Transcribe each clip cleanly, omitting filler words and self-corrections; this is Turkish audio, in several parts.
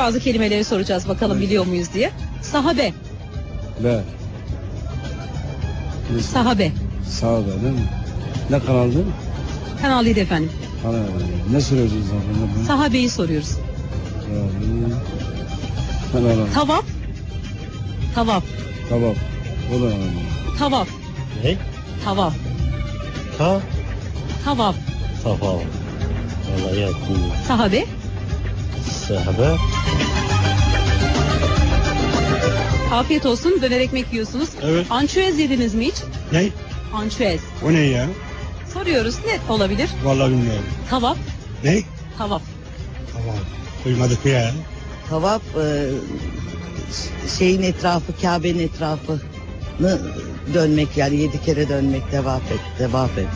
bazı kelimeleri soracağız bakalım biliyor muyuz diye. Sahabe. Le. Sahabe. Sağda değil mi? Ne kanaldı? Kanal 7 efendim. Kanal. Ne süreceğiz zaten? Sahabeyi soruyoruz. Kanal. Tavaf. Tavaf. Tamam. O da Tavaf. Ne? Tavaf. Tavaf. Tavaf. Vallahi yakın. Sahabe. Sahabe. Afiyet olsun. Döner ekmek yiyorsunuz. Evet. Ançüez yediniz mi hiç? Ne? Ançüez. O ne ya? Soruyoruz. Ne olabilir? Vallahi bilmiyorum. Tavaf. Ne? Tavaf. Tamam. Duymadık ya. Tavaf şeyin etrafı, Kabe'nin etrafını dönmek, yani 7 kere dönmek, tevaf et.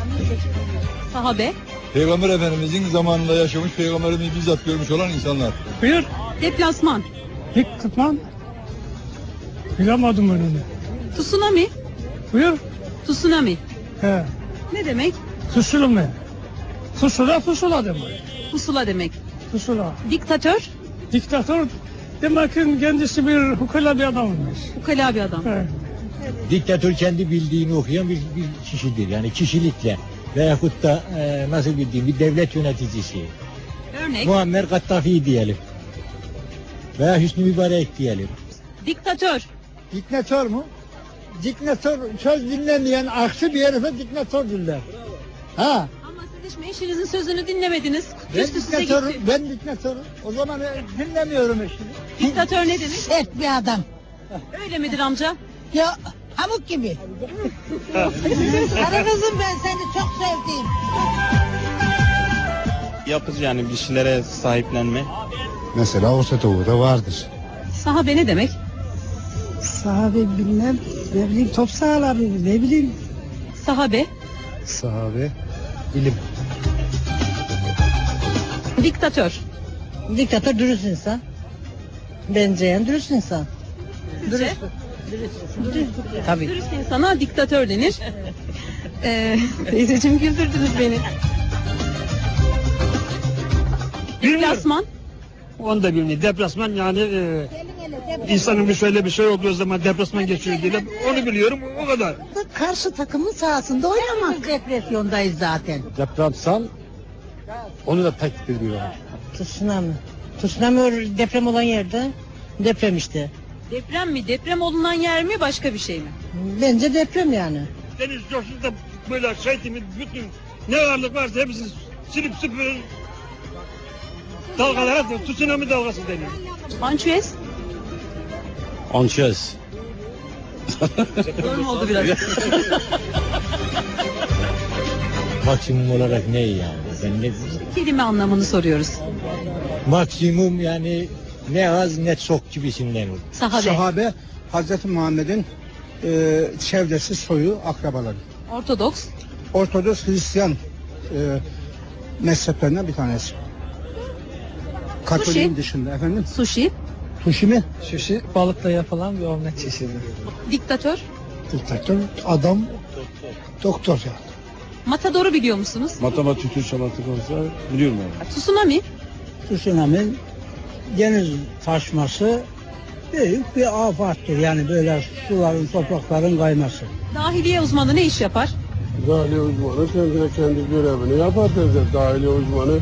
Sahabe. Peygamber Efendimizin zamanında yaşamış, Peygamberimizi bizzat görmüş olan insanlar. Buyur. Deplasman. Dik tutman. Bilemedim önünü. Tsunami. Buyur. Tsunami. He. Ne demek? Pusulu mu? Pusula demek. Pusula demek. Pusula. Diktatör. Diktatör demek ki kendisi bir hukala bir adammış. Ukala bir adam. He. Diktatör kendi bildiğini okuyan bir kişidir. Yani kişilikle veyahut da nasıl bildiğim bir devlet yöneticisi. Örnek. Muammer Gaddafi diyelim. Veya Hüsnü Mübarek diyelim. Diktatör. Diktatör mü? Diktatör söz dinlemeyen aksi bir herife diktatör diller. Ha? Ama siz hiç mi eşinizin sözünü dinlemediniz? Ben Küstü size diktatörüm, gitti. ben diktatörüm. O zaman dinlemiyorum eşini. Diktatör ne demek? Sert bir adam. Öyle midir amca? Ya pamuk gibi. Kara kızım, ben seni çok sevdim. Yapıcı, yani bir şeylere sahiplenme. Mesela Orta Doğu'da vardır. Sahabe ne demek? Sahabe bilmem, ne bileyim top sahaları, ne bileyim. Sahabe. Sahabe. İlim. Diktatör. Diktatör dürüst insan. Benzeyen dürüst insan. Dürüst. Tabii. Dürüst insana diktatör denir. Teyzeciğim güldürdünüz beni. Deplasman. Onu da bilmiyorum. Deplasman yani insanın bir şöyle bir şey olduğu zaman deplasman geçiyor diye onu biliyorum, o kadar. Karşı takımın sahasında oynamak. Depresyondayız zaten. Depremsan onu da pek bilmiyorum. Tsunami. Tsunami deprem olan yerde. Deprem işte. Deprem mi? Deprem olunan yer mi? Başka bir şey mi? Bence deprem yani. Deniz coştuğunda böyle şeytimi bütün ne ağırlık varsa hepsini silip süpürür. Dalgalara tsunami dalgası deniyor. Ançüez. Ançez. Zor mu oldu biraz? Maksimum olarak ne yani? Ben ne Kelime anlamını soruyoruz. maksimum yani ne az ne çok gibisinden olur. Sahabe. Sahabe Hazreti Muhammed'in çevresi, soyu, akrabaları. Ortodoks. Ortodoks Hristiyan mezheplerinden bir tanesi. Katolik Sushi. dışında efendim. Sushi. Sushi mi? Sushi balıkla yapılan bir omlet çeşidi. Diktatör. Diktatör, adam, doktor yani. Matador'u biliyor musunuz? Matematik, Türkçe, matematik olsa biliyorum yani. Tsunami. Tsunami deniz taşması büyük bir afattır. Yani böyle suların, toprakların kayması. Dahiliye uzmanı ne iş yapar? Dahiliye uzmanı kendine kendi görevini yapar dedi. Dahiliye uzmanı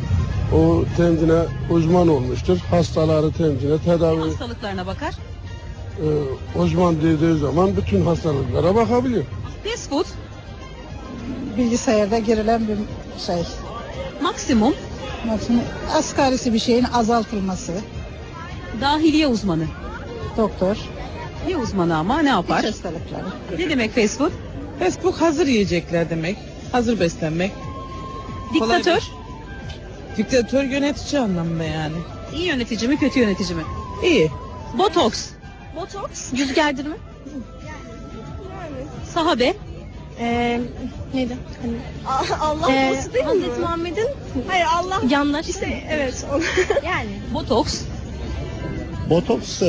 o kendine uzman olmuştur. Hastaları kendine tedavi Hastalıklarına bakar. uzman dediği zaman bütün hastalıklara bakabiliyor. Fast food. Bilgisayarda girilen bir şey. Maksimum. Maksimum asgarisi bir şeyin azaltılması. Dahiliye uzmanı. Doktor. Ne uzmanı ama ne yapar? İç hastalıkları. Ne demek fast food? Facebook hazır yiyecekler demek. Hazır beslenmek. Diktatör. Diktatör yönetici anlamında yani. İyi yönetici mi, kötü yönetici mi? İyi. Botoks. Botoks. Yüz gerdirme. Sahabe. Neydi? Allah dostu değil mi? Hazreti Muhammed'in hayır Allah yanlar işte evet. Yani Botoks. Botoks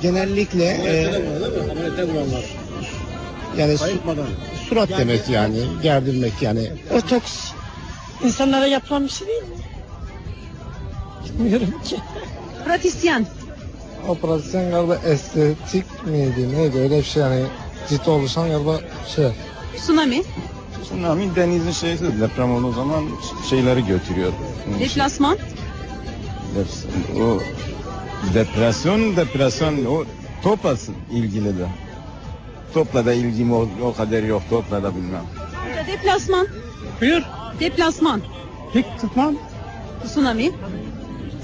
genellikle yani surat demek yani, gerdirmek yani. Botoks insanlara yapılan bir şey değil mi? Bilmiyorum ki. Pratisyen. Operasyon galiba estetik miydi neydi öyle bir şey yani ciddi olursan galiba şey. Tsunami. Tsunami denizin şeysi, deprem olduğu zaman şeyleri götürüyor. Deplasman. O depresyon o topla ilgili de. Topla da ilgim o kadar yok, topla da bilmem. Deplasman. Buyur. Deplasman. Pek tutmam. Tsunami.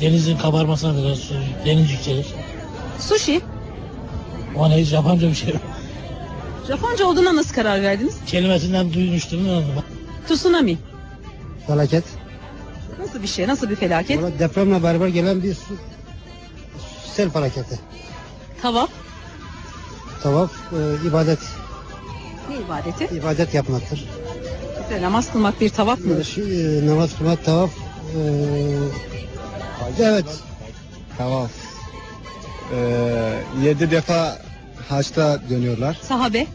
Denizin kabarmasına kadar deniz yükselir. Sushi. Ona hiç Japonca bir şey yok. Japonca olduğuna nasıl karar verdiniz? Kelimesinden duymuştum. Tsunami. Felaket. Nasıl bir şey? Nasıl bir felaket? Depremle beraber gelen bir sel felaketi. Tavaf. Tavaf ibadet. Ne ibadeti? İbadet yapmaktır. Güzel, namaz kılmak bir tavaf mıdır? Namaz kılmak tavaf. Evet. Tavaf. 7 defa haçta dönüyorlar. Sahabe.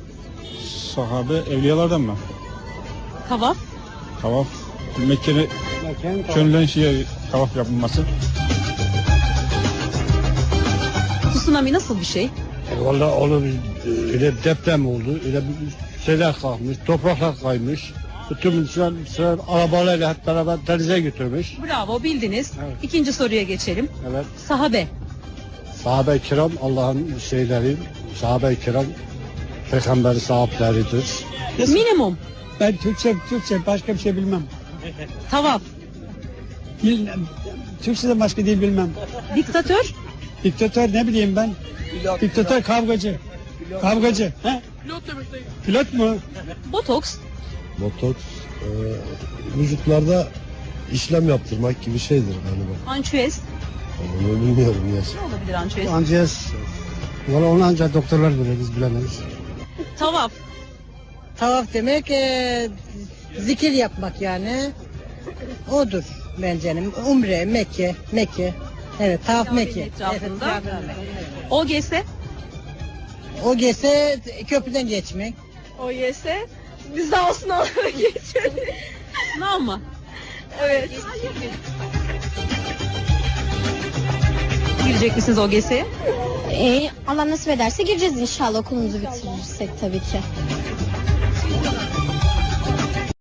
Sahabe evliyalardan mı? Tavaf. Tavaf. Mekke'ne könülen şeye tavaf yapılması. Tsunami nasıl bir şey? Vallahi olur öyle deprem oldu. Öyle bir şeyler kalkmış, topraklar kaymış. Bütün şu arabalarla hep beraber denize götürmüş. Bravo, bildiniz. Evet. İkinci soruya geçelim. Evet. Sahabe. Sahabe-i kiram Allah'ın şeyleri, sahabe-i kiram peygamberi sahableridir. Minimum. Ben Türkçe başka bir şey bilmem. Tavaf. Türkçeden başka dil bilmem. Diktatör. Diktatör ne bileyim ben? Diktatör kavgacı. Kavgacı. He? Pilot mu? Botoks. Botoks vücutlarda işlem yaptırmak gibi şeydir galiba. Ançüez. Onu bilmiyorum ya. Ne olabilir ançüez? Ancak valla onu ancak doktorlar bilir, biz bilemeyiz. Tavaf. Tavaf demek zikir yapmak yani. Odur bence. Umre, Mekke. Evet, tavaf Mekke. Etrafında. OGS. OGS köprüden geçmek. OYS. Biz daha o sınavlara geçmedik. Sınav mı? Evet. Girecek misiniz OGS'ye? Allah nasip ederse gireceğiz inşallah okulumuzu bitirirsek tabii ki.